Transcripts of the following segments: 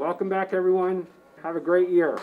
Welcome back, everyone. Have a great year.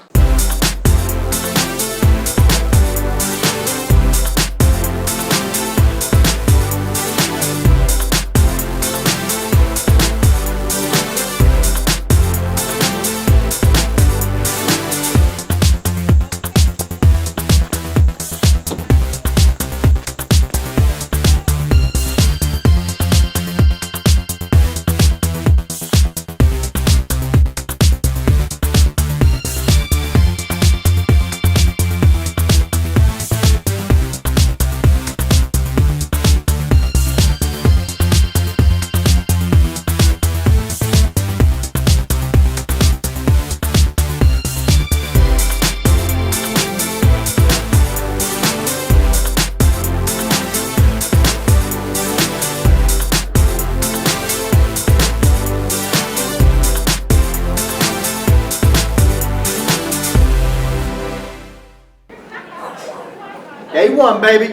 A1, baby.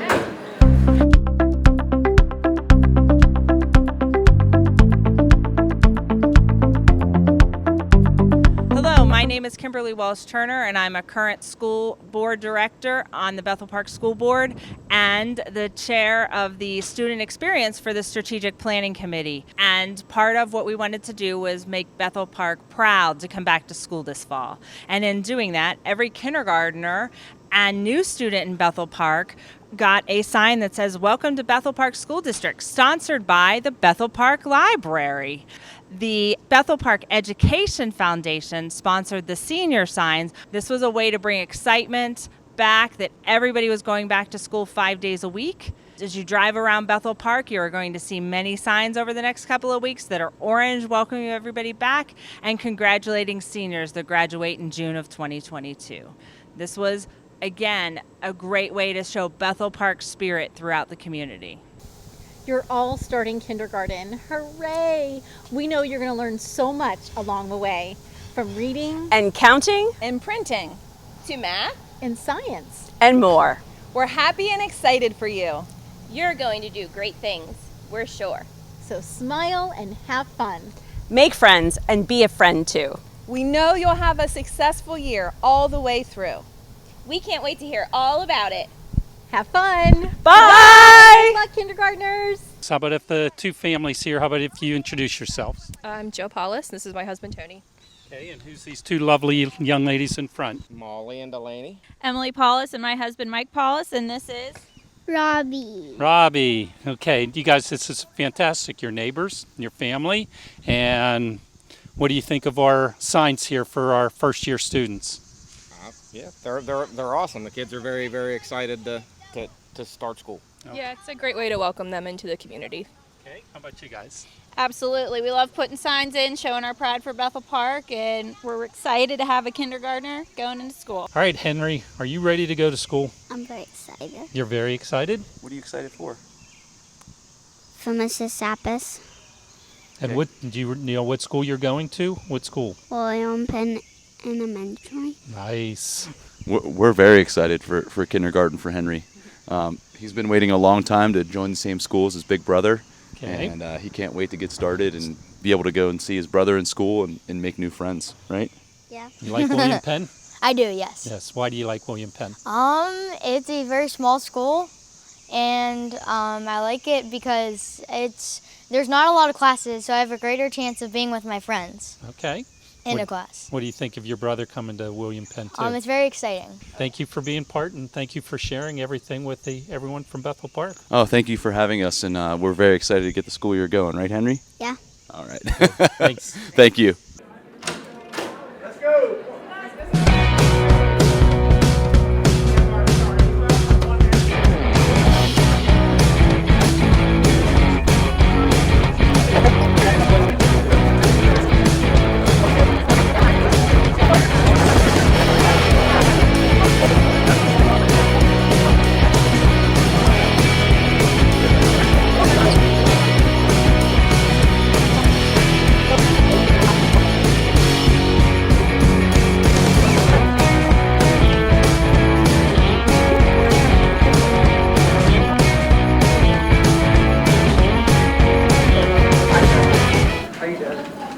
Hello, my name is Kimberly Walsh-Turner, and I'm a current school board director on the Bethel Park School Board and the chair of the student experience for the Strategic Planning Committee. And part of what we wanted to do was make Bethel Park proud to come back to school this fall. And in doing that, every kindergartner and new student in Bethel Park got a sign that says, "Welcome to Bethel Park School District," sponsored by the Bethel Park Library. The Bethel Park Education Foundation sponsored the senior signs. This was a way to bring excitement back, that everybody was going back to school 5 days a week. As you drive around Bethel Park, you are going to see many signs over the next couple of weeks that are orange, welcoming everybody back and congratulating seniors that graduate in June of 2022. This was, again, a great way to show Bethel Park spirit throughout the community. You're all starting kindergarten. Hooray! We know you're going to learn so much along the way, from reading and counting and printing to math and science and more. We're happy and excited for you. You're going to do great things, we're sure. So smile and have fun. Make friends and be a friend too. We know you'll have a successful year all the way through. We can't wait to hear all about it. Have fun. Bye! Good luck, kindergartners. So how about if the two families here, how about if you introduce yourselves? I'm Joe Paulus. This is my husband, Tony. Okay, and who's these two lovely young ladies in front? Molly and Delaney. Emily Paulus and my husband, Mike Paulus, and this is Robbie. Robbie. Okay, you guys, this is fantastic. Your neighbors, your family, and what do you think of our signs here for our first year students? Yeah, they're awesome. The kids are very, very excited to start school. Okay. Yeah, it's a great way to welcome them into the community. Okay, how about you guys? absolutely. We love putting signs in, showing our pride for Bethel Park, and we're excited to have a kindergartner going into school. All right, Henry, are you ready to go to school? I'm very excited. You're very excited? What are you excited for? For Mrs. Sappis. And what do you know what school you're going to? What school? Penn Elementary. Nice. We're very excited for kindergarten for Henry. He's been waiting a long time to join the same school as his big brother. Okay. And he can't wait to get started and be able to go and see his brother in school and make new friends, right? Yeah. You like William Penn? I do, yes. Yes. Why do you like William Penn? It's a very small school, and I like it because there's not a lot of classes, so I have a greater chance of being with my friends. Okay. In a class. What do you think of your brother coming to William Penn too? It's very exciting. Thank you for being part, and thank you for sharing everything with everyone from Bethel Park. Oh, thank you for having us, and we're very excited to get the school year going, right, Henry? Yeah. All right. Thanks. Thank you. Let's go.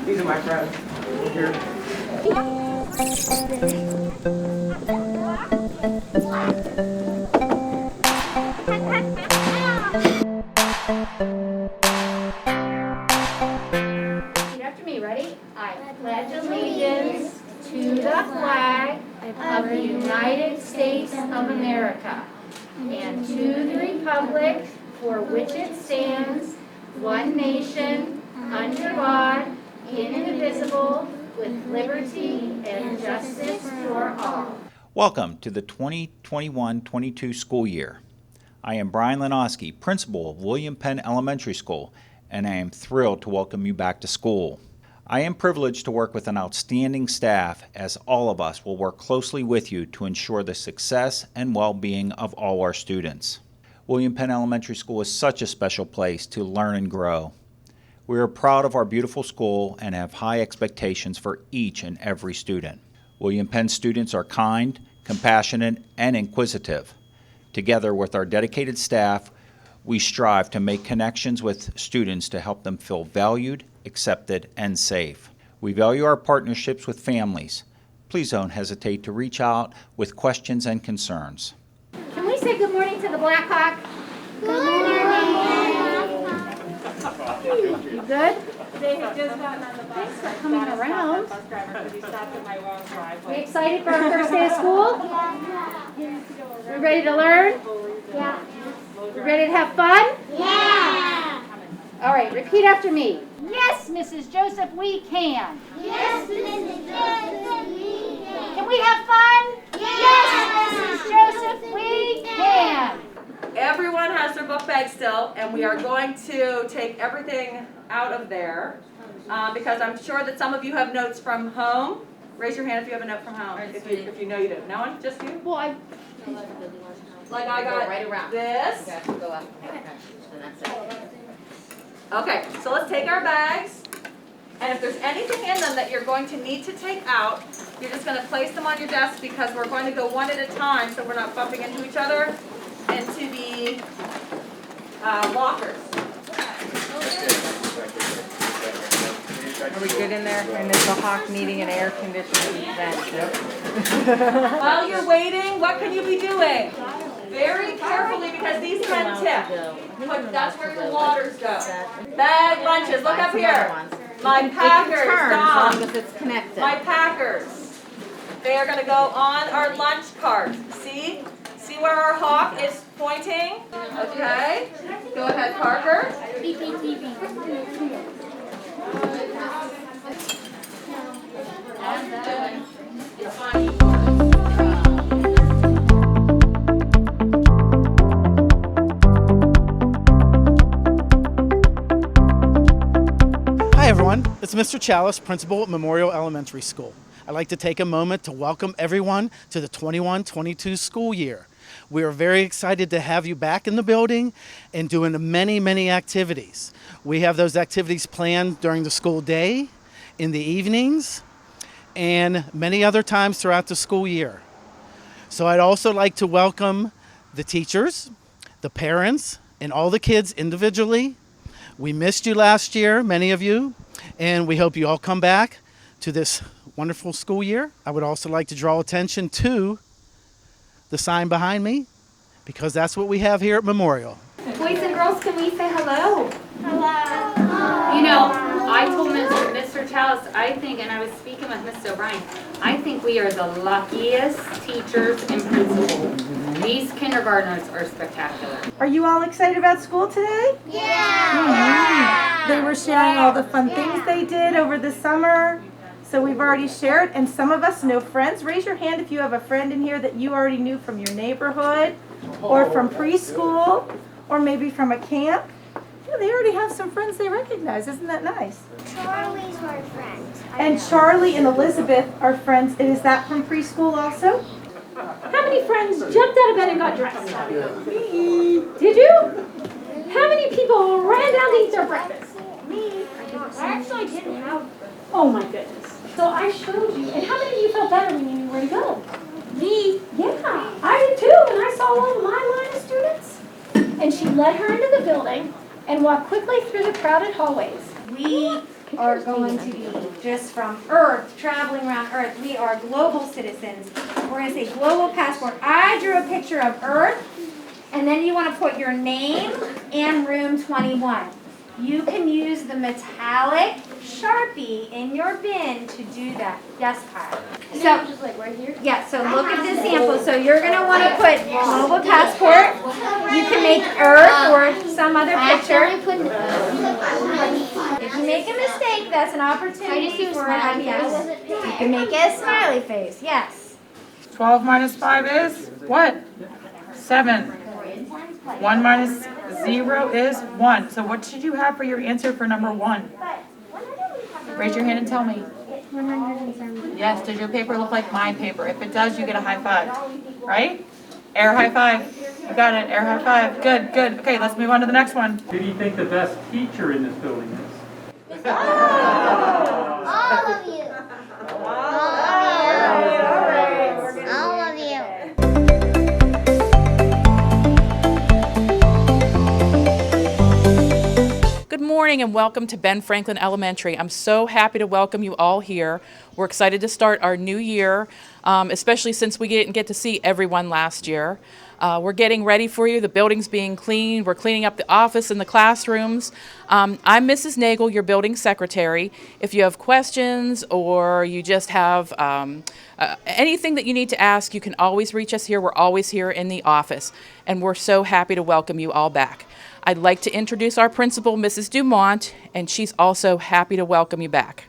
These are my friends. Here. After me, ready? I pledge allegiance to the flag of the United States of America and to the republic for which it stands, one nation, under God, indivisible, with liberty and justice for all. Welcome to the 2021-22 school year. I am Brian Lenoski, principal of William Penn Elementary School, and I am thrilled to welcome you back to school. I am privileged to work with an outstanding staff, as all of us will work closely with you to ensure the success and well-being of all our students. William Penn Elementary School is such a special place to learn and grow. We are proud of our beautiful school and have high expectations for each and every student. William Penn students are kind, compassionate, and inquisitive. Together with our dedicated staff, we strive to make connections with students to help them feel valued, accepted, and safe. We value our partnerships with families. Please don't hesitate to reach out with questions and concerns. Can we say good morning to the Blackhawk? Good morning. You good? They had just gotten on the bus. Thanks for coming around. Bus driver because he stopped at my wrong driveway. We excited for our first day of school? We ready to learn? Yeah. We ready to have fun? Yeah. All right, repeat after me. Yes, Mrs. Joseph, we can. Yes, Mrs. Joseph, we can. Can we have fun? Yes, Mrs. Joseph, we can. Everyone has their book bag still, and we are going to take everything out of there because I'm sure that some of you have notes from home. Raise your hand if you have a note from home, if you know you do. No one? Just you? Well, Like I got right around this. Okay, go up. Okay, and that's it. Okay, so let's take our bags, and if there's anything in them that you're going to need to take out, you're just going to place them on your desk because we're going to go one at a time so we're not bumping into each other, into the lockers. Are we good in there? And is the Hawk needing an air conditioning vent? While you're waiting, what can you be doing? Very carefully because these can tip. That's where your waters go. Bag lunches, look up here. My Packers, As long as it's connected. My Packers. They are going to go on our lunch cart. See? See where our hawk is pointing? Okay. Go ahead, Parker. BPTV. Hi everyone, it's Mr. Chalice, principal at Memorial Elementary School. I'd like to take a moment to welcome everyone to the 21-22 school year. We are very excited to have you back in the building and doing many, many activities. We have those activities planned during the school day, in the evenings, and many other times throughout the school year. So I'd also like to welcome the teachers, the parents, and all the kids individually. We missed you last year, many of you, and we hope you all come back to this wonderful school year. I would also like to draw attention to the sign behind me, because that's what we have here at Memorial. Boys and girls, can we say hello? Hello. You know, I told Mr. Chalice, I think, and I was speaking with Mr. O'Brien, I think we are the luckiest teachers and principals. These kindergartners are spectacular. Are you all excited about school today? Yeah. They were sharing all the fun things they did over the summer. So we've already shared, and some of us know friends. Raise your hand if you have a friend in here that you already knew from your neighborhood, or from preschool, or maybe from a camp. Yeah, they already have some friends they recognize. Isn't that nice? Charlie's our friend. And Charlie and Elizabeth are friends. And is that from preschool also? How many friends jumped out of bed and got dressed? Me. Did you? How many people ran down to eat their breakfast? Me. I actually didn't have. Oh my goodness. So I showed you. And how many of you felt better when you knew where to go? Me. Yeah, I did too. And I saw one of my line of students. And she led her into the building and walked quickly through the crowded hallways. We are going to be just from Earth, traveling around Earth. We are global citizens. We're going to say global passport. I drew a picture of Earth, and then you want to put your name and room 21. You can use the metallic Sharpie in your bin to do that. Yes, Kyle. So, just like right here? yeah, so look at this sample. So you're going to want to put global passport. You can make Earth or some other picture. If you make a mistake, that's an opportunity for an IPS. You can make it a smiley face, yes. 12 minus 5 is what? 7. 1 minus 0 is 1. So what should you have for your answer for number 1? Raise your hand and tell me. 170. Yes, does your paper look like my paper? If it does, you get a high five. Right? Air high five. You got it. Air high five. Good, good. Okay, let's move on to the next one. Who do you think the best teacher in this building is? All of you. All of you. Good morning and welcome to Ben Franklin Elementary. I'm so happy to welcome you all here. We're excited to start our new year, especially since we didn't get to see everyone last year. We're getting ready for you. The building's being cleaned. We're cleaning up the office and the classrooms. I'm Mrs. Nagel, your building secretary. If you have questions or you just have anything that you need to ask, you can always reach us here. We're always here in the office, and we're so happy to welcome you all back. I'd like to introduce our principal, Mrs. Dumont, and she's also happy to welcome you back.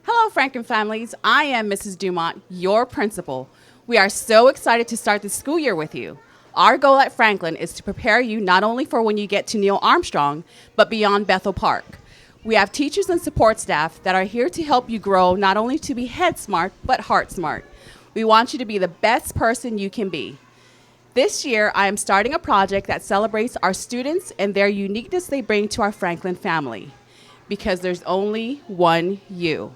Hello, Franklin families. I am Mrs. Dumont, your principal. We are so excited to start the school year with you. Our goal at Franklin is to prepare you not only for when you get to Neil Armstrong, but beyond Bethel Park. We have teachers and support staff that are here to help you grow not only to be head smart, but heart smart. We want you to be the best person you can be. This year, I am starting a project that celebrates our students and their uniqueness they bring to our Franklin family, because there's only one you.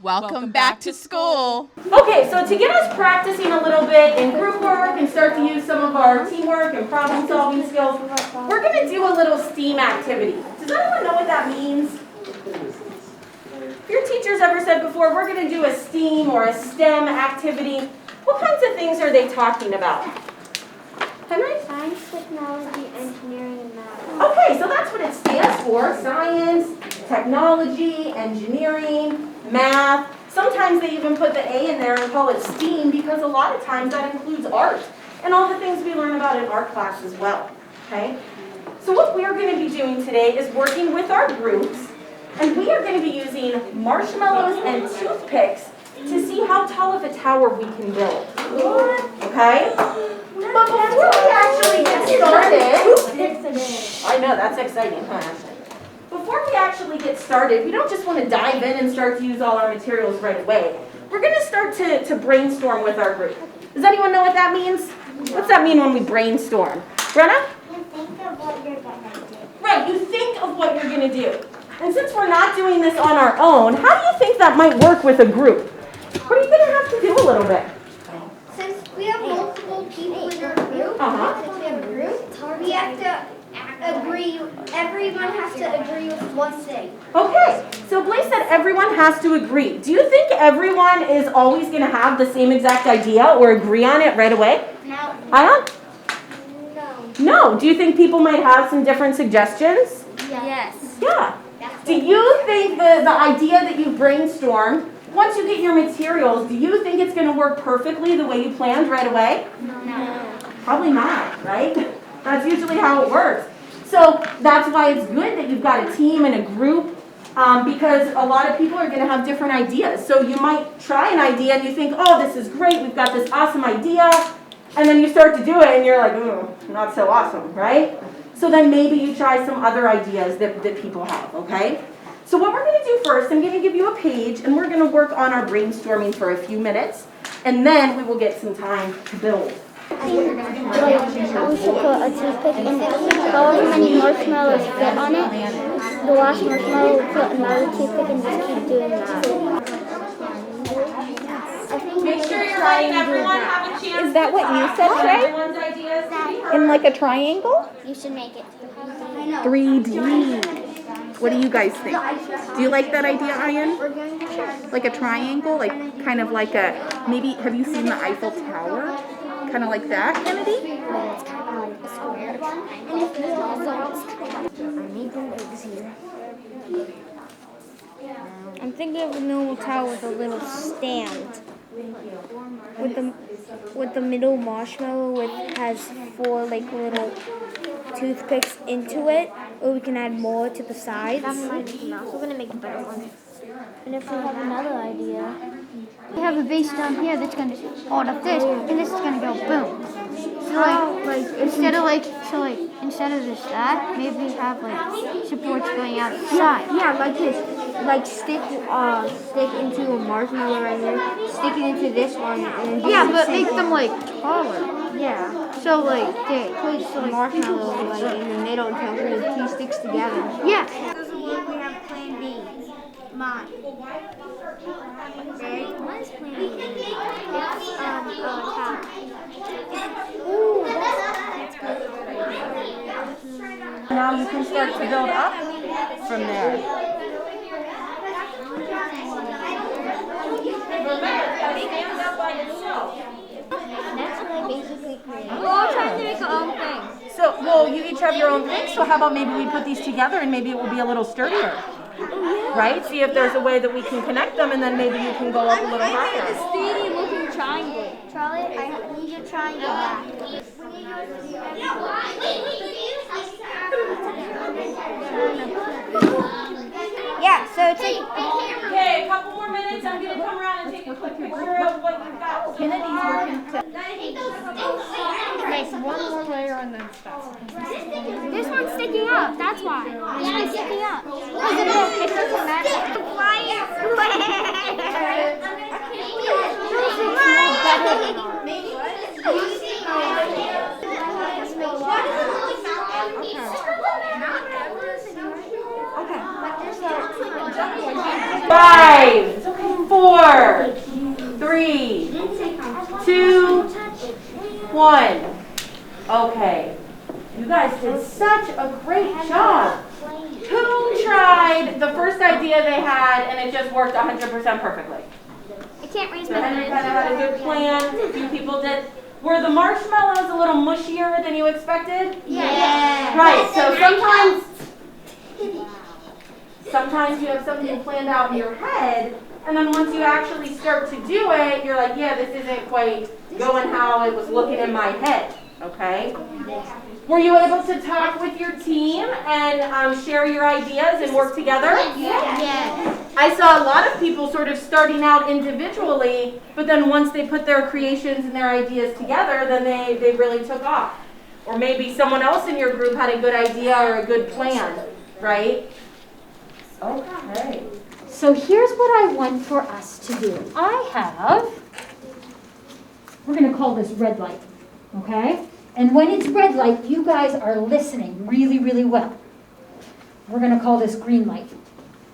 Welcome back to school. Okay, so to get us practicing a little bit in group work and start to use some of our teamwork and problem solving skills, we're going to do a little STEAM activity. Does anyone know what that means? If your teachers ever said before, we're going to do a STEAM or a STEM activity, what kinds of things are they talking about? Henry? Science, technology, engineering, and math. Okay, so that's what it stands for. Science, technology, engineering, math. Sometimes they even put the A in there and call it STEAM because a lot of times that includes art and all the things we learn about in art class as well. Okay? So what we are going to be doing today is working with our groups, and we are going to be using marshmallows and toothpicks to see how tall of a tower we can build. Okay? But before we actually get started, I know, that's exciting, huh? Before we actually get started, we don't just want to dive in and start to use all our materials right away. We're going to start to brainstorm with our group. Does anyone know what that means? What's that mean when we brainstorm? Brenna? You think of what you're going to do. Right, you think of what you're going to do. And since we're not doing this on our own, how do you think that might work with a group? What are you going to have to do a little bit? Since we have multiple people in our group, since we have a group, we have to agree, everyone has to agree with one thing. Okay, so Blaise said everyone has to agree. Do you think everyone is always going to have the same exact idea or agree on it right away? No. Ion? No. No. Do you think people might have some different suggestions? Yes. Yeah. Do you think the idea that you brainstormed, once you get your materials, do you think it's going to work perfectly the way you planned right away? No. Probably not, right? That's usually how it works. So that's why it's good that you've got a team and a group, because a lot of people are going to have different ideas. So you might try an idea and you think, oh, this is great, we've got this awesome idea, and then you start to do it and you're like, oh, not so awesome, right? So then maybe you try some other ideas that people have, okay? So what we're going to do first, I'm going to give you a page, and we're going to work on our brainstorming for a few minutes, and then we will get some time to build. We should put a toothpick in however many marshmallows fit on it. The last marshmallow we put another toothpick and just keep doing that. Make sure you're letting everyone have a chance. Is that what you said, Trey? In like a triangle? You should make it 3D. What do you guys think? Do you like that idea, Ian? Like a triangle, like kind of like a, maybe, have you seen the Eiffel Tower? Kind of like that, Kennedy? It's kind of like a square. And if you I need the legs here. I'm thinking of a normal tower with a little stand. With the middle marshmallow has 4 like little toothpicks into it, or we can add more to the sides. We're gonna make a better one. And if we have another idea, we have a base down here that's gonna hold up this, and this is gonna go boom. So instead of just that, maybe we have like supports going out the side. Yeah, like this. Like stick into a marshmallow right here, stick it into this one, and then but make them like taller. Yeah. So like they put marshmallow like in the middle until the 2 sticks together. Yeah. This is what we have plan B. Mine. Okay. What is plan B? It's top. Ooh, that's good. Now you can start to build up from there. That's what I basically created. We're all trying to make our own thing. So, well, you each have your own thing, so how about maybe we put these together and maybe it will be a little sturdier. Right? See if there's a way that we can connect them and then maybe you can go up a little higher. I need a 3D looking triangle. Charlie, I need your triangle back. Yeah, so it's like... Okay, a couple more minutes. I'm going to come around and take a quick picture of what you've got. Kennedy's working to... Make one more layer on the This one's sticking up, that's why. This one's sticking up. It doesn't matter. Five, 4, 3, 2, 1. Okay. You guys did such a great job. Who tried the first idea they had and it just worked 100% perfectly? I can't raise So my Henry hand. kind of had a good plan. A few people did. Were the marshmallows a little mushier than you expected? Yeah. Right. So sometimes you have something planned out in your head, and then once you actually start to do it, you're like, yeah, this isn't quite going how it was looking in my head. Okay? Were you able to talk with your team and share your ideas and work together? Yes. I saw a lot of people sort of starting out individually, but then once they put their creations and their ideas together, then they really took off. Or maybe someone else in your group had a good idea or a good plan, right? Okay. So here's what I want for us to do. We're going to call this red light, okay? And when it's red light, you guys are listening really, really well. We're going to call this green light.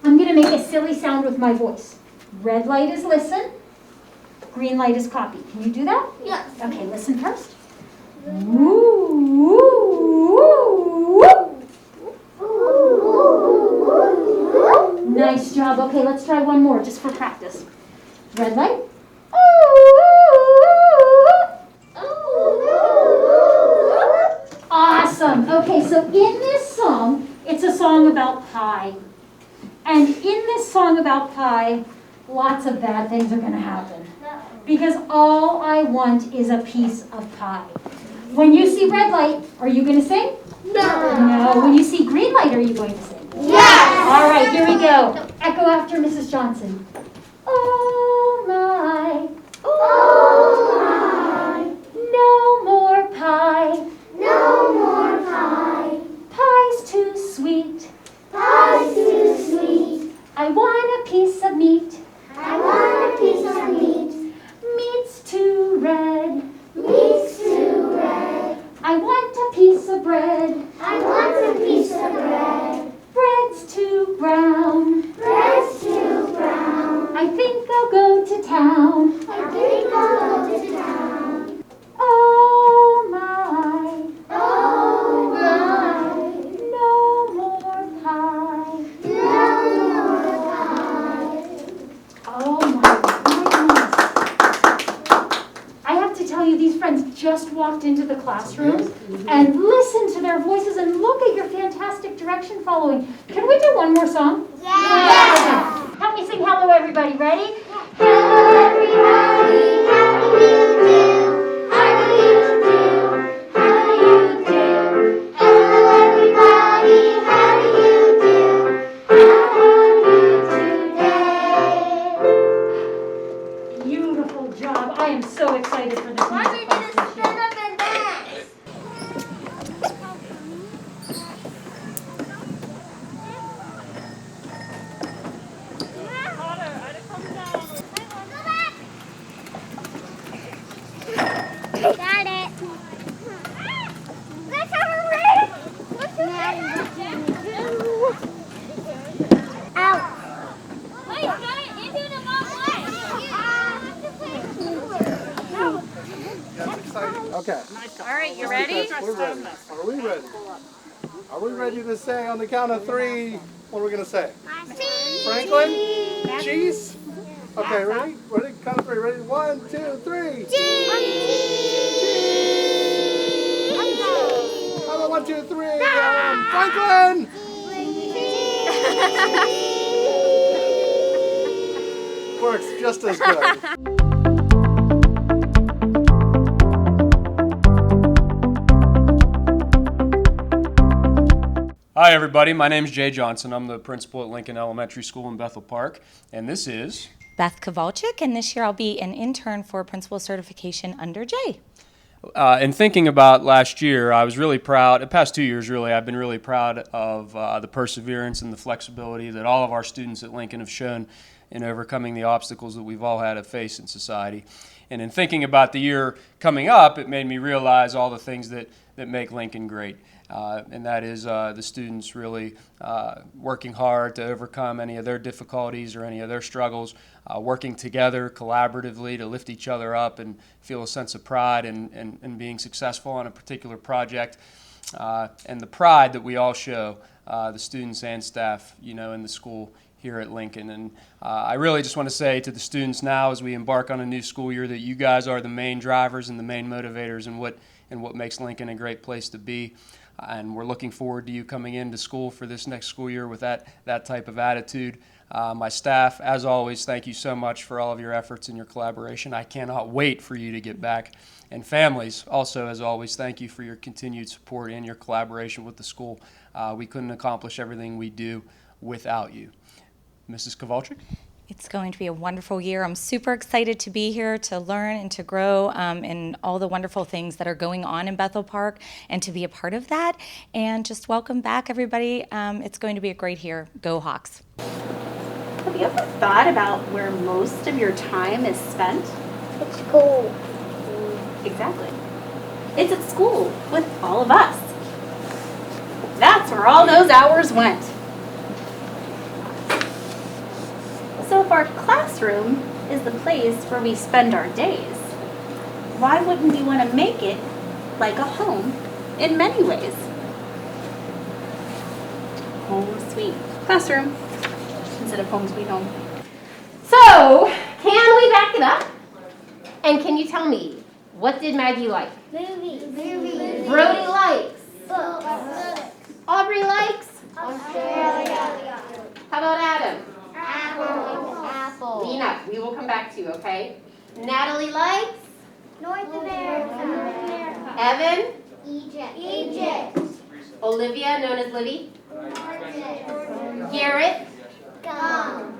I'm going to make a silly sound with my voice. Red light is listen, green light is copy. Can you do that? Yes. Okay, listen first. Woo, woo, woo, woo. Nice job. Okay, let's try one more just for practice. Red light. Awesome. Okay, so in this song, it's a song about pie. And in this song about pie, lots of bad things are going to happen. Because all I want is a piece of pie. When you see red light, are you going to sing? No. No. When you see green light, are you going to sing? Yes. All right, here we go. Echo after Mrs. Johnson. Oh my. Oh my. No more pie. No more pie. Pie's too sweet. Pie's too sweet. I want a piece of meat. I want a piece of meat. Meat's too red. Meat's too red. I want a piece of bread. I want a piece of bread. Bread's too brown. Bread's too brown. I think I'll go to town. just walked into the classroom and listen to their voices and look at your fantastic direction following. Can we do one more song? Yeah! Okay. Help me sing hello everybody. Ready? Hello everybody, how do you do? How do you do? How do you do? Hello everybody, how do you do? How are you today? Beautiful job. I am so excited for this music class this year. Got it. Let's have a race. Out. Wait, got it into the wrong way. Okay. All right, you ready? We're ready. Are we ready? Are we ready to say on the count of 3? What are we going to say? Franklin? Cheese? Okay, ready? Ready? Count of 3. Ready? 1, 2, 3. How about 1, 2, 3? Franklin! Works just as good. Hi everybody, my name is Jay Johnson. I'm the principal at Lincoln Elementary School in Bethel Park, and this is Beth Kowalczyk, and this year I'll be an intern for principal certification under Jay. in thinking about last year, I was really proud, the past 2 years really, I've been really proud of the perseverance and the flexibility that all of our students at Lincoln have shown in overcoming the obstacles that we've all had to face in society. And in thinking about the year coming up, it made me realize all the things that make Lincoln great. And that is the students really working hard to overcome any of their difficulties or any of their struggles, working together collaboratively to lift each other up and feel a sense of pride in being successful on a particular project, and the pride that we all show, the students and staff, in the school here at Lincoln. And I really just want to say to the students now as we embark on a new school year that you guys are the main drivers and the main motivators in what makes Lincoln a great place to be. And we're looking forward to you coming into school for this next school year with that type of attitude. My staff, as always, thank you so much for all of your efforts and your collaboration. I cannot wait for you to get back. And families, also, as always, thank you for your continued support and your collaboration with the school. We couldn't accomplish everything we do without you. Mrs. Kowalczyk? It's going to be a wonderful year. I'm super excited to be here to learn and to grow in all the wonderful things that are going on in Bethel Park and to be a part of that. And just welcome back, everybody. It's going to be a great year. Go Hawks. Have you ever thought about where most of your time is spent? At school. Exactly. It's at school with all of us. That's where all those hours went. So if our classroom is the place where we spend our days, why wouldn't we want to make it like a home in many ways? Home sweet classroom instead of home sweet home. So, can we back it up? And can you tell me, what did Maggie like? Movies. Brody likes. Books. Aubrey likes. Australia. How about Adam? Apple. Lena, we will come back to you, okay? Natalie likes? North America. Evan? Egypt. Olivia, known as Livy? Garrett? Gum.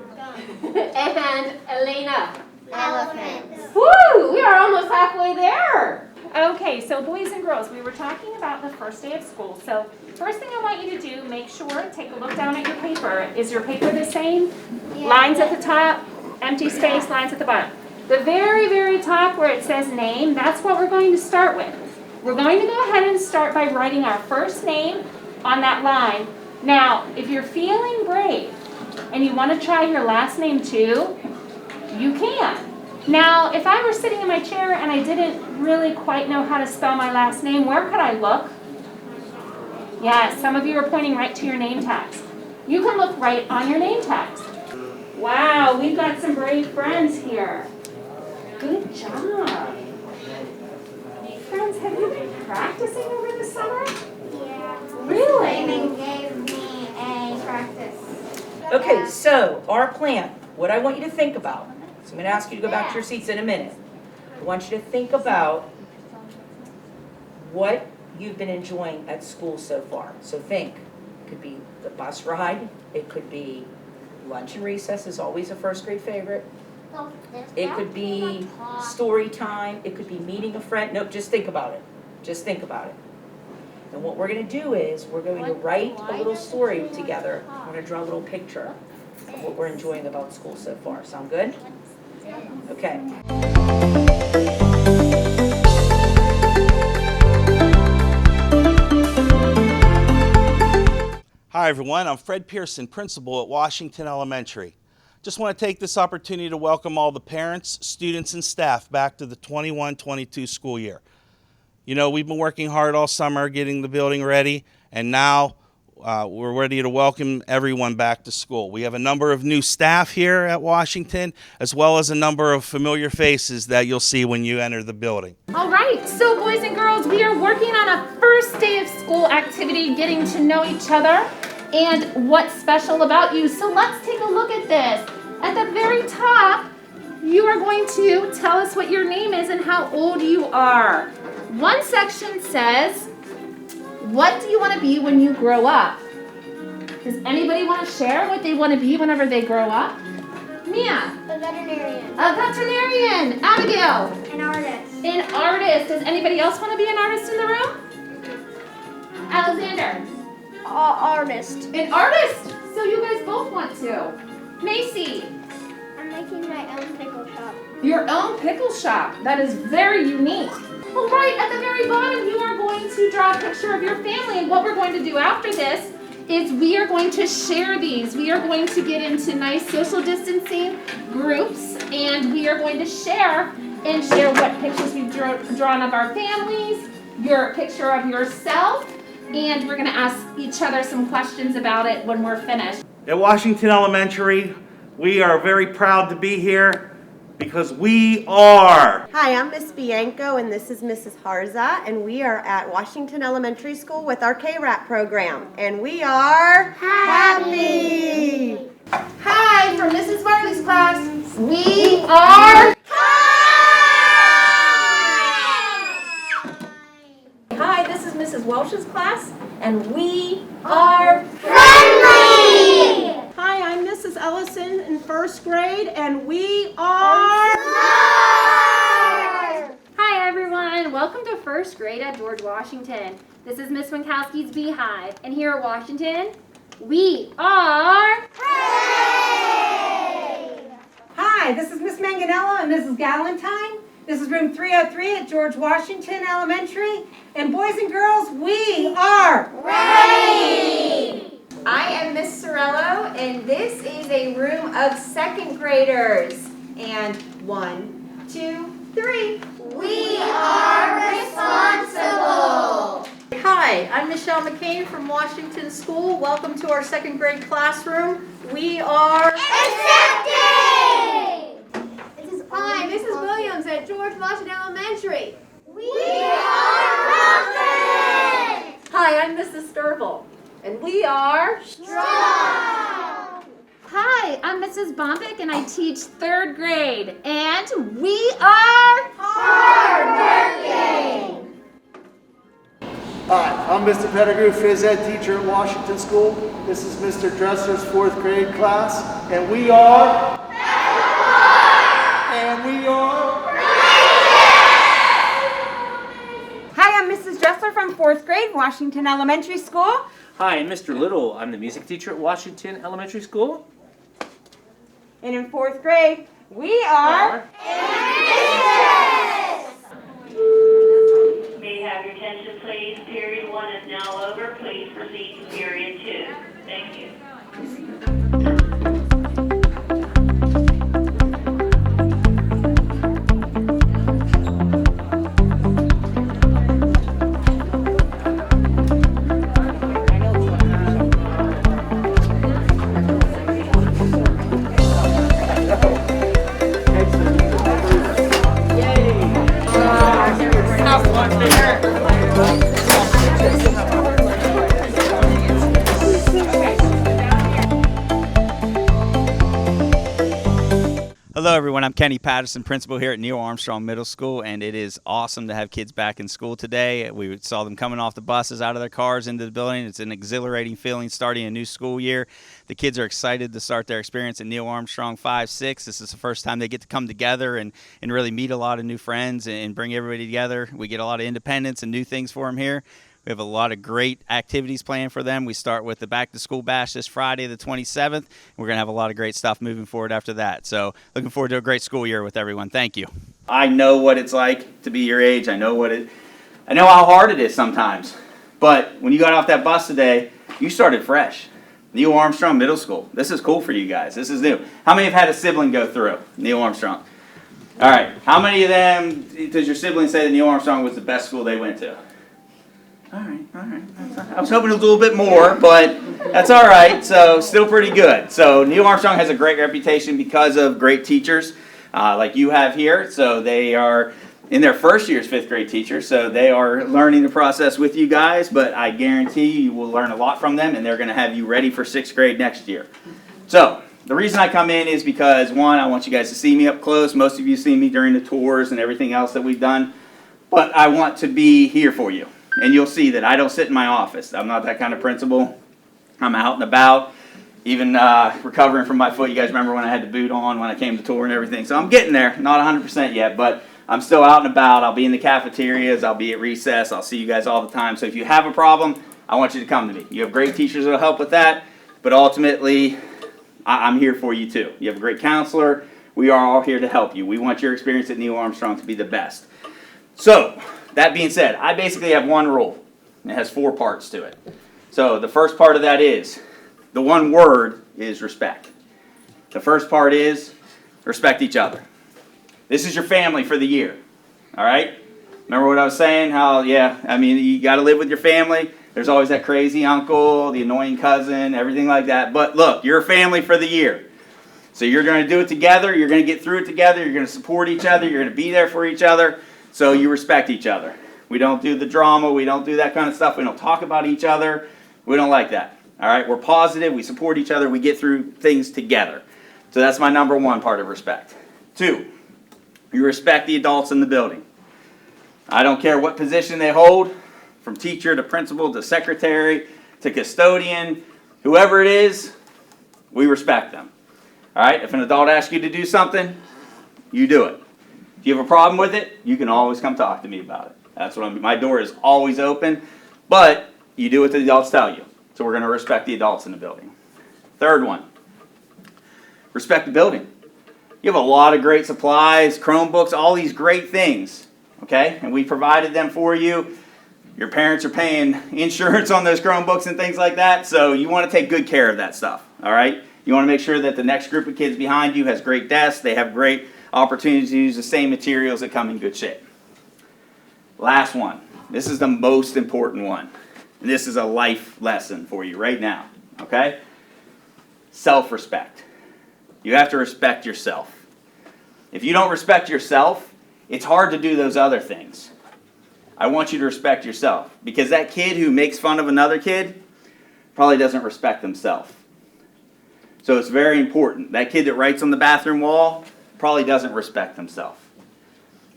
And Elena? Elephants. Woo! We are almost halfway there. Okay, so boys and girls, we were talking about the first day of school. So first thing I want you to do, make sure, take a look down at your paper. Is your paper the same? Yeah. Lines at the top, empty space, lines at the bottom. The very, very top where it says name, that's what we're going to start with. We're going to go ahead and start by writing our first name on that line. Now, if you're feeling brave and you want to try your last name too, you can. Now, if I were sitting in my chair and I didn't really quite know how to spell my last name, where could I look? Yes, some of you are pointing right to your name tags. You can look right on your name tags. Wow, we've got some brave friends here. Good job. friends, have you been practicing over the summer? Yeah. Really? Raymond gave me a practice. Okay, so our plan, what I want you to think about, so I'm going to ask you to go back to your seats in a minute. I want you to think about what you've been enjoying at school so far. So think, it could be the bus ride, it could be lunch and recess is always a first grade favorite. It could be story time, it could be meeting a friend. No, just think about it. Just think about it. And what we're going to do is we're going to write a little story together. We're going to draw a little picture of what we're enjoying about school so far. Sound good? Okay. Hi everyone, I'm Fred Pearson, principal at Washington Elementary. Just want to take this opportunity to welcome all the parents, students, and staff back to the 21-22 school year. You know, we've been working hard all summer getting the building ready, and now we're ready to welcome everyone back to school. We have a number of new staff here at Washington, as well as a number of familiar faces that you'll see when you enter the building. All right, so boys and girls, we are working on a first day of school activity, getting to know each other and what's special about you. So let's take a look at this. At the very top, you are going to tell us what your name is and how old you are. One section says, what do you want to be when you grow up? Does anybody want to share what they want to be whenever they grow up? Mia? A veterinarian. A veterinarian. Abigail? An artist. An artist. Does anybody else want to be an artist in the room? Alexander? Artist. An artist? So you guys both want to. Macy? I'm making my own pickle shop. Your own pickle shop. That is very unique. All right, at the very bottom, you are going to draw a picture of your family. And what we're going to do after this is we are going to share these. We are going to get into nice social distancing groups, and we are going to share what pictures we've drawn of our families, your picture of yourself, and we're going to ask each other some questions about it when we're finished. At Washington Elementary, we are very proud to be here because we are. Hi, I'm Miss Bianco and this is Mrs. Harza, and we are at Washington Elementary School with our K-RAP program, and we are happy. Hi, from Mrs. Marley's class, we are Hi, this is Mrs. Welsh's class, and we are friendly. Hi, I'm Mrs. Ellison in first grade, and we are Hi everyone, welcome to first grade at George Washington. This is Miss Winkowski's Beehive, and here at Washington, we are Hi, this is Miss Manganello and Mrs. Galentine. This is room 303 at George Washington Elementary. And boys and girls, we are ready! I am Miss Sorello, and this is a room of second graders. And 1, 2, 3. We are responsible. Hi, I'm Michelle McCain from Washington School. Welcome to our second grade classroom. We are accepting! Hi, Mrs. Williams at George Washington Elementary. We are confident! Hi, I'm Mrs. Sturville, and we are strong! Hi, I'm Mrs. Bombick, and I teach third grade, and we are hardworking! Hi, I'm Mr. Pettigrew, phys ed teacher at Washington School. This is Mr. Dresser's fourth grade class, and we are Hi, I'm Mrs. Dressler from 4th grade, Washington Elementary School. Hi, I'm Mr. Little. I'm the music teacher at Washington Elementary School. And in 4th grade, we are May I have your attention, please? Period 1 is now over. Please proceed to period 2. Thank you. Have one. Hello everyone, I'm Kenny Patterson, principal here at Neil Armstrong Middle School, and it is awesome to have kids back in school today. We saw them coming off the buses, out of their cars, into the building. It's an exhilarating feeling starting a new school year. The kids are excited to start their experience at Neil Armstrong 5-6. This is the first time they get to come together and really meet a lot of new friends and bring everybody together. We get a lot of independence and new things for them here. We have a lot of great activities planned for them. We start with the Back to School Bash this Friday, the 27th. We're going to have a lot of great stuff moving forward after that. So looking forward to a great school year with everyone. Thank you. I know what it's like to be your age. I know how hard it is sometimes. But when you got off that bus today, you started fresh. Neil Armstrong Middle School. This is cool for you guys. This is new. How many have had a sibling go through Neil Armstrong? All right. How many of them does your sibling say that Neil Armstrong was the best school they went to? All right. I was hoping it was a little bit more, but that's all right. So still pretty good. So Neil Armstrong has a great reputation because of great teachers like you have here. So they are in their first year as fifth grade teachers. So they are learning the process with you guys, but I guarantee you will learn a lot from them, and they're going to have you ready for sixth grade next year. So the reason I come in is because, one, I want you guys to see me up close. Most of you see me during the tours and everything else that we've done, but I want to be here for you. And you'll see that I don't sit in my office. I'm not that kind of principal. I'm out and about, even recovering from my foot. You guys remember when I had the boot on when I came to tour and everything. So I'm getting there, not 100% yet, but I'm still out and about. I'll be in the cafeterias. I'll be at recess. I'll see you guys all the time. So if you have a problem, I want you to come to me. You have great teachers that will help with that, but ultimately, I'm here for you too. You have a great counselor. We are all here to help you. We want your experience at Neil Armstrong to be the best. So, that being said, I basically have one rule. It has 4 parts to it. So the first part of that is, the one word is respect. The first part is respect each other. This is your family for the year. All right? Remember what I was saying? How, you got to live with your family. There's always that crazy uncle, the annoying cousin, everything like that. But look, you're a family for the year. So you're going to do it together. You're going to get through it together. You're going to support each other. You're going to be there for each other. So you respect each other. We don't do the drama. We don't do that kind of stuff. We don't talk about each other. We don't like that. All right? We're positive. We support each other. We get through things together. So that's my number 1 part of respect. 2, you respect the adults in the building. I don't care what position they hold, from teacher to principal to secretary to custodian, whoever it is, we respect them. All right? If an adult asks you to do something, you do it. If you have a problem with it, you can always come talk to me about it. That's what my door is always open, but you do what the adults tell you. So we're going to respect the adults in the building. Third one, respect the building. You have a lot of great supplies, Chromebooks, all these great things, okay? And we provided them for you. Your parents are paying insurance on those Chromebooks and things like that, so you want to take good care of that stuff, all right? You want to make sure that the next group of kids behind you has great desks, they have great opportunities to use the same materials that come in good shape. Last one. This is the most important one. And this is a life lesson for you right now. Okay? Self-respect. You have to respect yourself. If you don't respect yourself, it's hard to do those other things. I want you to respect yourself. Because that kid who makes fun of another kid probably doesn't respect themselves. So it's very important. That kid that writes on the bathroom wall probably doesn't respect himself.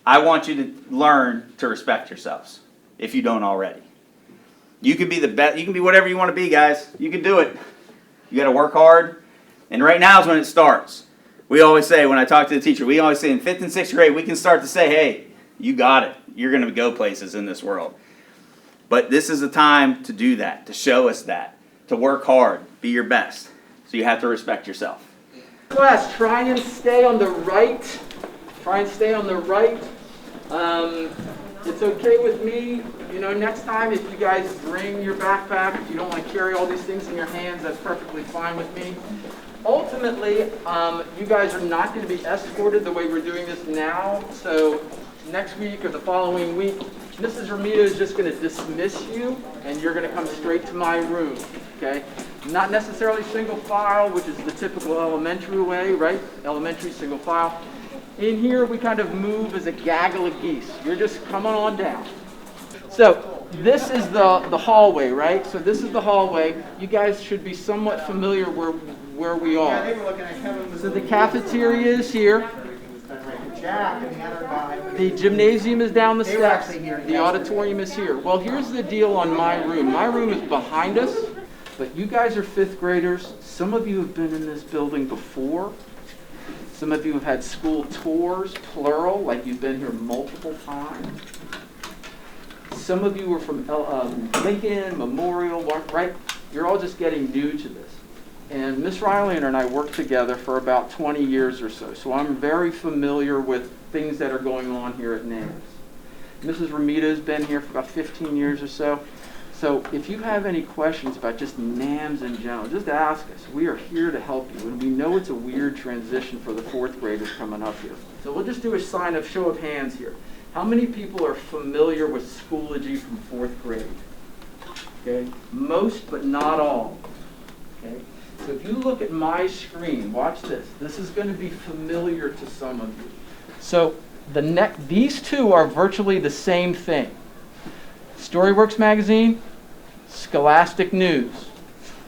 I want you to learn to respect yourselves, if you don't already. You can be the best. You can be whatever you want to be, guys. You can do it. You got to work hard. And right now is when it starts. We always say, when I talk to the teacher, we always say in 5th and 6th grade, we can start to say, hey, you got it. You're going to go places in this world. But this is the time to do that, to show us that, to work hard, be your best. So you have to respect yourself. Class, try and stay on the right. Try and stay on the right. It's okay with me. Next time if you guys bring your backpack, if you don't want to carry all these things in your hands, that's perfectly fine with me. Ultimately, you guys are not going to be escorted the way we're doing this now. So next week or the following week, Mrs. Ramita is just going to dismiss you, and you're going to come straight to my room. Okay? Not necessarily single file, which is the typical elementary way, right? Elementary single file. In here, we kind of move as a gaggle of geese. You're just coming on down. So this is the hallway, right? So this is the hallway. You guys should be somewhat familiar where we are. So the cafeteria is here. back and the other guy. The gymnasium is down the They were steps. actually here The yesterday. auditorium is here. Well, here's the deal on my room. My room is behind us, but you guys are fifth graders. Some of you have been in this building before. Some of you have had school tours, plural, like you've been here multiple times. Some of you were from Lincoln, Memorial, right? You're all just getting new to this. And Miss Riley and I worked together for about 20 years or so, so I'm very familiar with things that are going on here at NAMS. Mrs. Ramita's been here for about 15 years or so. So if you have any questions about just NAMS in general, just ask us. We are here to help you, and we know it's a weird transition for the fourth graders coming up here. So we'll just do a show of hands here. How many people are familiar with Schoology from fourth grade? Okay, most but not all. Okay, so if you look at my screen, watch this. This is going to be familiar to some of you. So these two are virtually the same thing. Storyworks magazine, Scholastic News.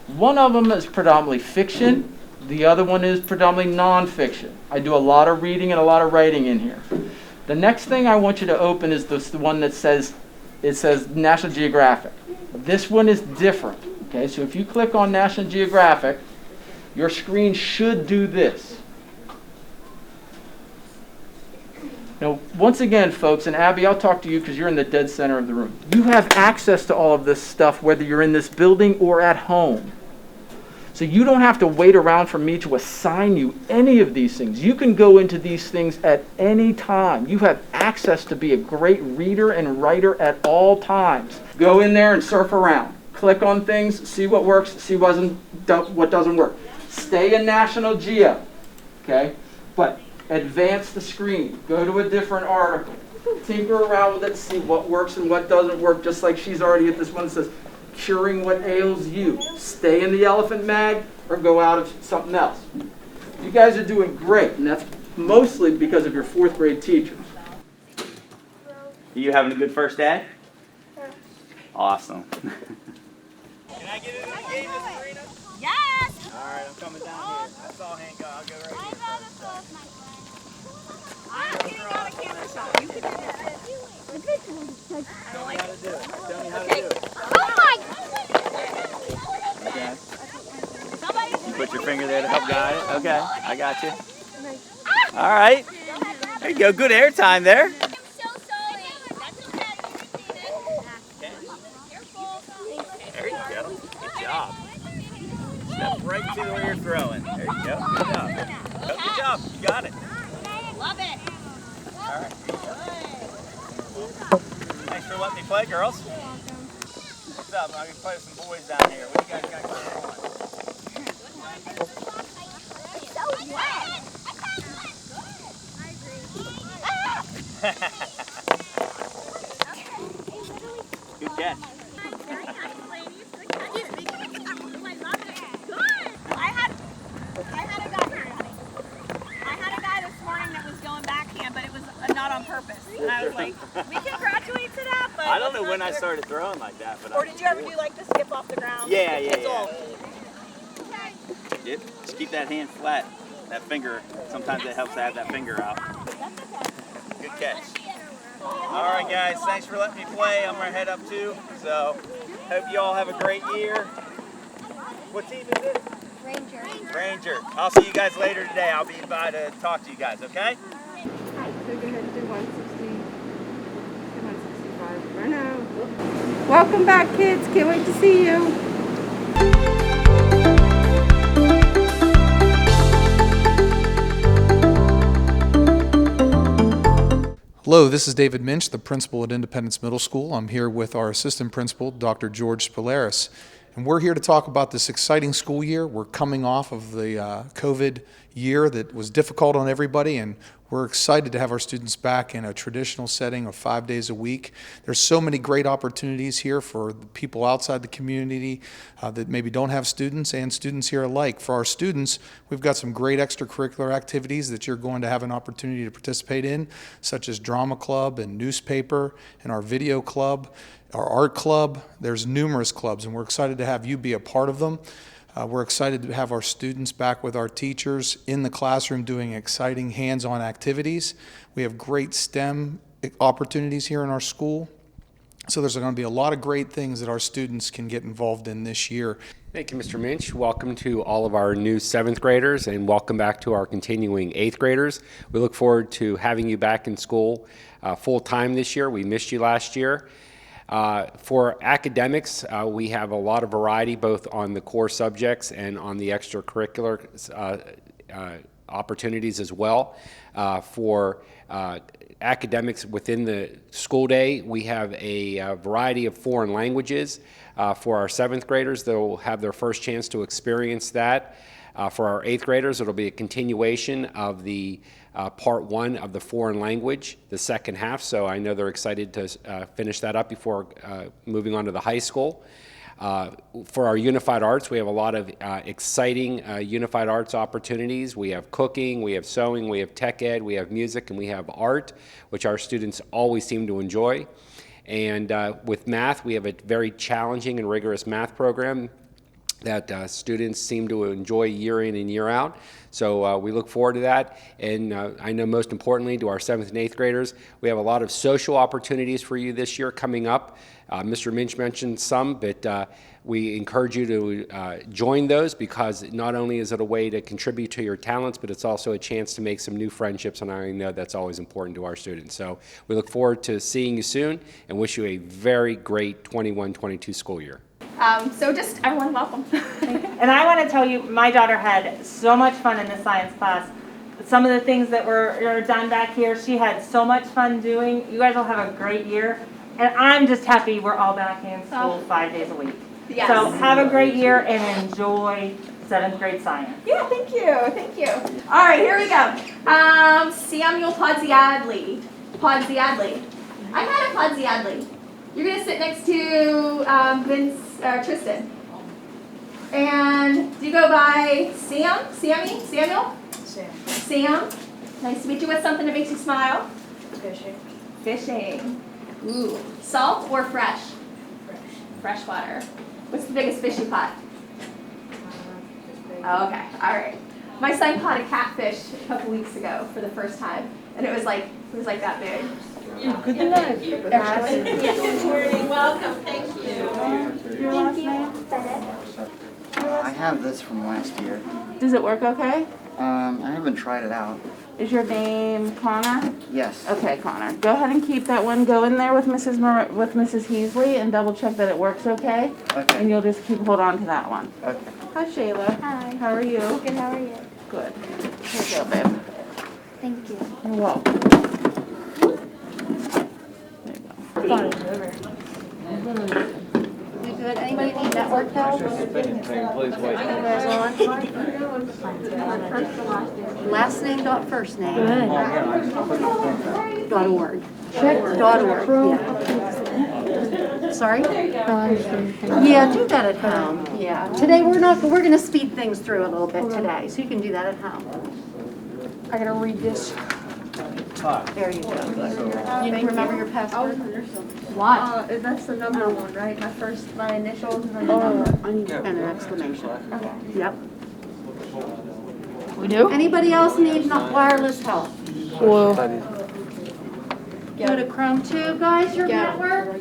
One of them is predominantly fiction. The other one is predominantly nonfiction. I do a lot of reading and a lot of writing in here. The next thing I want you to open is the one that says National Geographic. This one is different. Okay, so if you click on National Geographic, your screen should do this. Now, once again, folks, and Abby, I'll talk to you because you're in the dead center of the room. You have access to all of this stuff whether you're in this building or at home. So you don't have to wait around for me to assign you any of these things. You can go into these things at any time. You have access to be a great reader and writer at all times. Go in there and surf around. Click on things, see what works, see what doesn't work. Stay in National Geo, okay? But advance the screen. Go to a different article. Tinker around with it, see what works and what doesn't work, just like she's already at this one that says, curing what ails you. Stay in the elephant mag or go out of something else. You guys are doing great, and that's mostly because of your fourth grade teachers. Are you having a good first day? Awesome. Can I get in the game, Miss Marina? Yes! All right, I'm coming down here. I saw Hank go. I'll go right here first. I'm getting out a camera shot. You can do this. Tell me how to do it. Tell me how to do it. Oh my! Okay. You put your finger there to help guide it? Okay, I got you. All right. There you go. Good air time there. There you go. Good job. Step right to where you're throwing. There you go. Good job. Good job. You got it. Love it. All right. Thanks for letting me play, girls. What's up? I'm going to play with some boys down here. What do you guys got going on? It's so wet. Good catch. I had a guy this morning that was going backhand, but it was not on purpose. And I was like, we can graduate to that, but I don't know when I started throwing like that, but or did you ever do like the skip off the ground? Yeah. Yep. Just keep that hand flat. That finger, sometimes it helps to have that finger out. Good catch. All right, guys, thanks for letting me play. I'm going to head up too, so hope you all have a great year. What team is it? Ranger. I'll see you guys later today. I'll be by to talk to you guys, okay? Hi, so go ahead and do 165 right now. Welcome back, kids. Can't wait to see you. Hello, this is David Minch, the principal at Independence Middle School. I'm here with our assistant principal, Dr. George Spolaris. And we're here to talk about this exciting school year. We're coming off of the COVID year that was difficult on everybody, and we're excited to have our students back in a traditional setting of 5 days a week. There's so many great opportunities here for the people outside the community that maybe don't have students and students here alike. For our students, we've got some great extracurricular activities that you're going to have an opportunity to participate in, such as drama club and newspaper and our video club, our art club. There's numerous clubs, and we're excited to have you be a part of them. We're excited to have our students back with our teachers in the classroom doing exciting hands-on activities. We have great STEM opportunities here in our school. So there's going to be a lot of great things that our students can get involved in this year. Thank you, Mr. Minch. Welcome to all of our new 7th graders and welcome back to our continuing 8th graders. We look forward to having you back in school full time this year. We missed you last year. For academics, we have a lot of variety both on the core subjects and on the extracurricular opportunities as well. For academics within the school day, we have a variety of foreign languages. For our 7th graders, they'll have their first chance to experience that. For our 8th graders, it'll be a continuation of the part 1 of the foreign language, the second half, so I know they're excited to finish that up before moving on to the high school. For our Unified Arts, we have a lot of exciting Unified Arts opportunities. We have cooking, we have sewing, we have tech ed, we have music, and we have art, which our students always seem to enjoy. And with math, we have a very challenging and rigorous math program that students seem to enjoy year in and year out. So we look forward to that. And I know most importantly to our 7th and 8th graders, we have a lot of social opportunities for you this year coming up. Mr. Minch mentioned some, but we encourage you to join those because not only is it a way to contribute to your talents, but it's also a chance to make some new friendships, and I know that's always important to our students. So we look forward to seeing you soon and wish you a very great 21-22 school year. So just everyone welcome. And I want to tell you, my daughter had so much fun in the science class. Some of the things that were done back here, she had so much fun doing. You guys will have a great year. And I'm just happy we're all back in school 5 days a week. Yes. So have a great year and enjoy 7th grade science. Yeah, thank you, thank you. All right, here we go. Samuel Podziadli. Podziadli. I had a Podziadli. You're gonna sit next to Tristan. And do you go by Sam? Sammy? Samuel? Sam. Sam. Nice to meet you. What's something that makes you smile? Fishing. Fishing. Ooh. Salt or fresh? Fresh. Fresh water. What's the biggest fish you caught? Oh, okay. All right. My son caught a catfish a couple weeks ago for the first time, and it was like that big. Good enough. Yes. Good morning. Welcome. Thank you. Your last name? I have this from last year. Does it work okay? I haven't tried it out. Is your name Connor? Yes. Okay, Connor. Go ahead and keep that one. Go in there with Mrs. Heasley and double check that it works okay. Okay. And you'll just keep hold on to that one. Okay. Hi, Shayla. Hi. How are you? Good, how are you? Good. Here you go, babe. Thank you. You're welcome. You good? Anybody need network help? You guys on? Last name dot first name. .org. .org, yeah. Sorry? Yeah, do that at home. Yeah. Today we're gonna speed things through a little bit today, so you can do that at home. I gotta read this. There you go. You remember your password? What? That's the number one, right? My initials and then the number. And an exclamation. Okay. Yep. We do? Anybody else need wireless help? Well. Go to Chrome 2, guys, your network.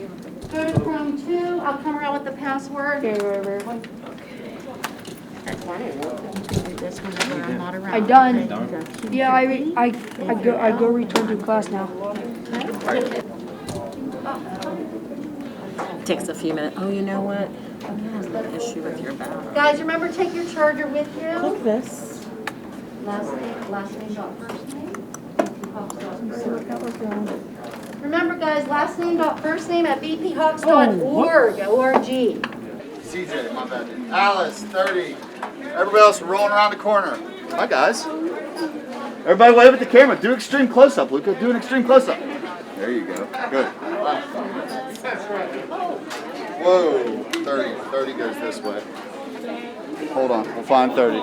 Go to Chrome 2. I'll come around with the password. This whenever I'm not around. I done. Yeah, I go return to class now. Takes a few minutes. Oh, you know what? I have an issue with your back. Guys, remember, take your charger with you. Click this. Last name dot first name. Remember, guys, last name dot first name at bphawks.org. O-R-G. CJ, my bad. Alice, 30. Everybody else rolling around the corner. Hi, guys. Everybody wave at the camera. Do extreme close-up, Luca. Do an extreme close-up. There you go. Good. Whoa. 30. 30 goes this way. Hold on. We'll find 30.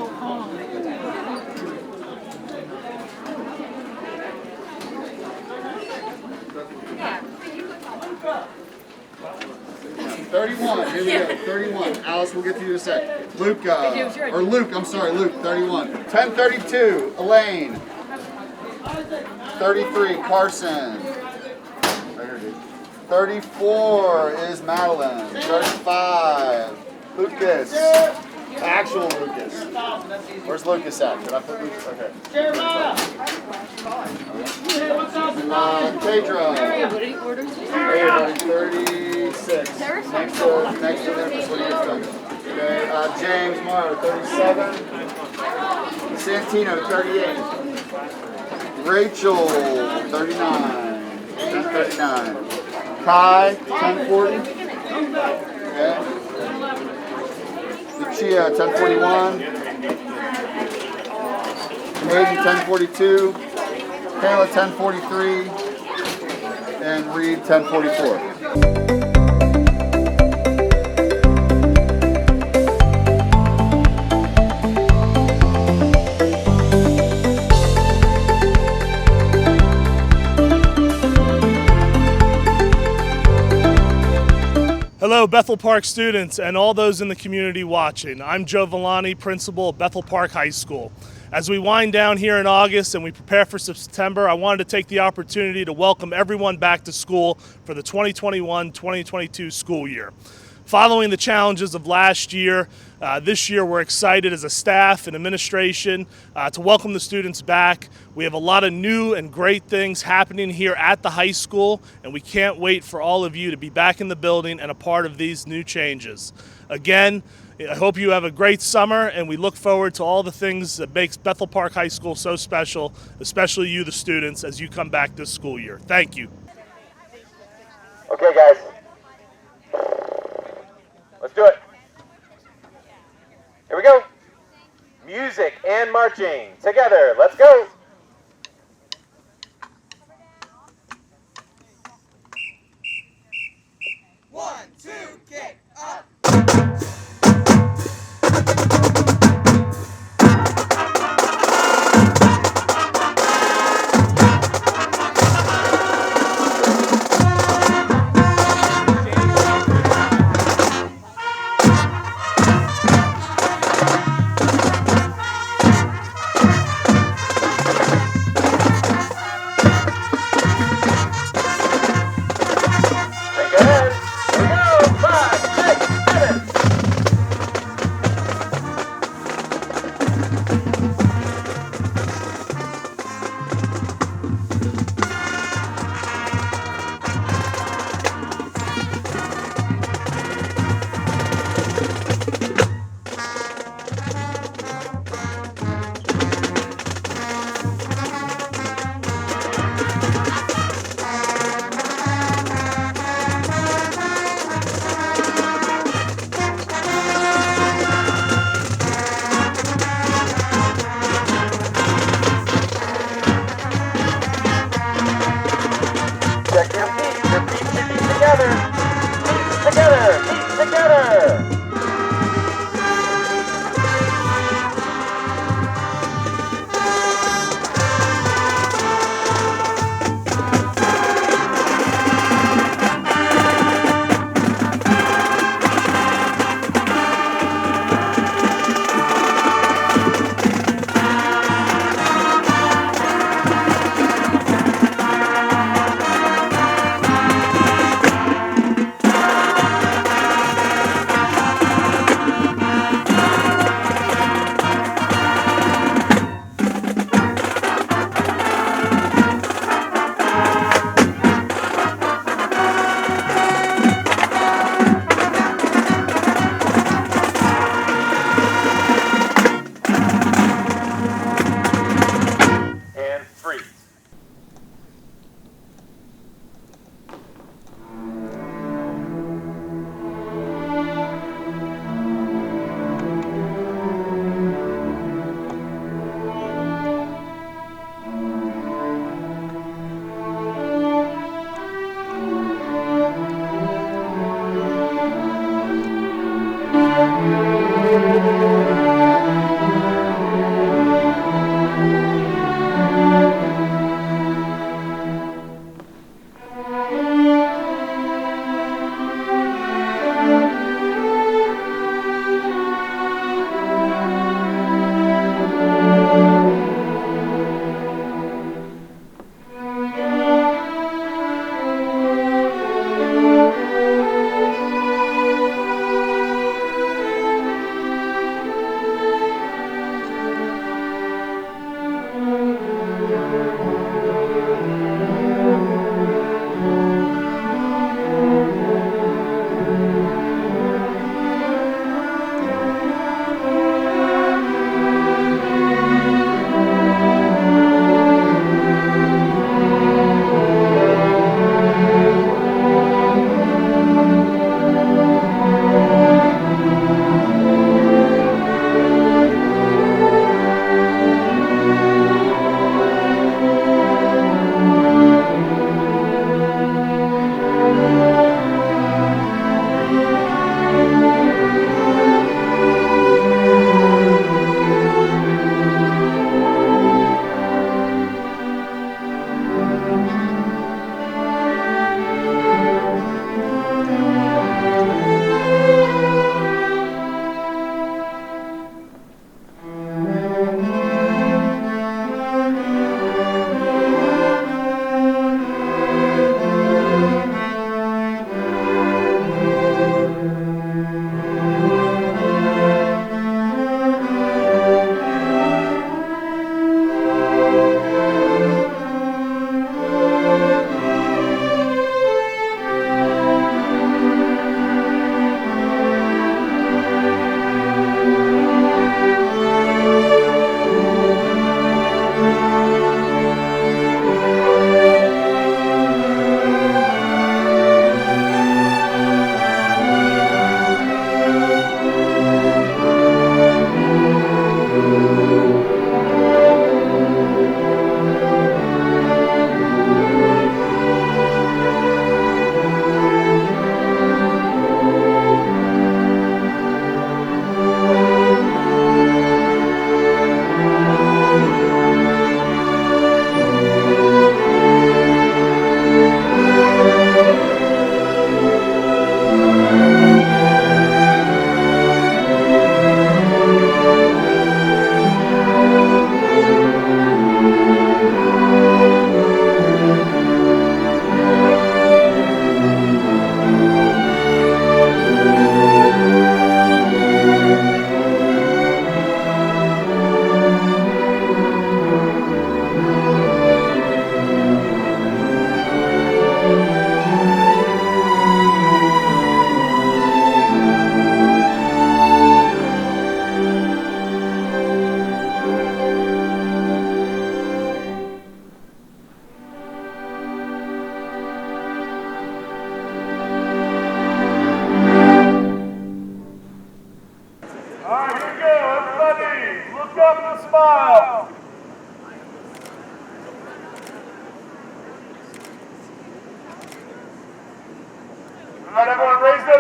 31. Here we go. 31. Alice, we'll get to you in a sec. Luke, I'm sorry, Luke, 31. 1032, Elaine. 33, Carson. 34 is Madeline. 35, Lucas. Actual Lucas. Where's Lucas at? Did I put Lucas? Okay. Pedro. 36. Next to Memphis when he gets done. Okay. James Morrow, 37. Santino, 38. Rachel, 39. 1039. Kai, 1040. Okay. Lucia, 1041. Hayden, 1042. Kayla, 1043. And Reed, 1044. Hello, Bethel Park students and all those in the community watching. I'm Joe Villani, principal of Bethel Park High School. As we wind down here in August and we prepare for September, I wanted to take the opportunity to welcome everyone back to school for the 2021-2022 school year. Following the challenges of last year, this year we're excited as a staff and administration to welcome the students back. We have a lot of new and great things happening here at the high school, and we can't wait for all of you to be back in the building and a part of these new changes. Again, I hope you have a great summer, and we look forward to all the things that makes Bethel Park High School so special, especially you, the students, as you come back this school year. Thank you. Okay, guys. Let's do it. Here we go. Music and marching. Together, let's go. One, two, kick, up.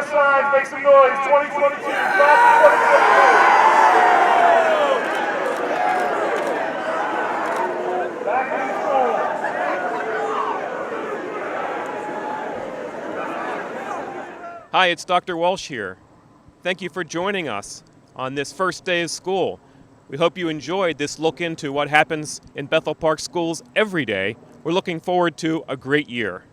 their signs, make some noise. 2022, class of 2022. Back in school. Hi, it's Dr. Walsh here. Thank you for joining us on this first day of school. We hope you enjoyed this look into what happens in Bethel Park schools every day. We're looking forward to a great year.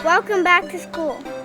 Welcome back to school.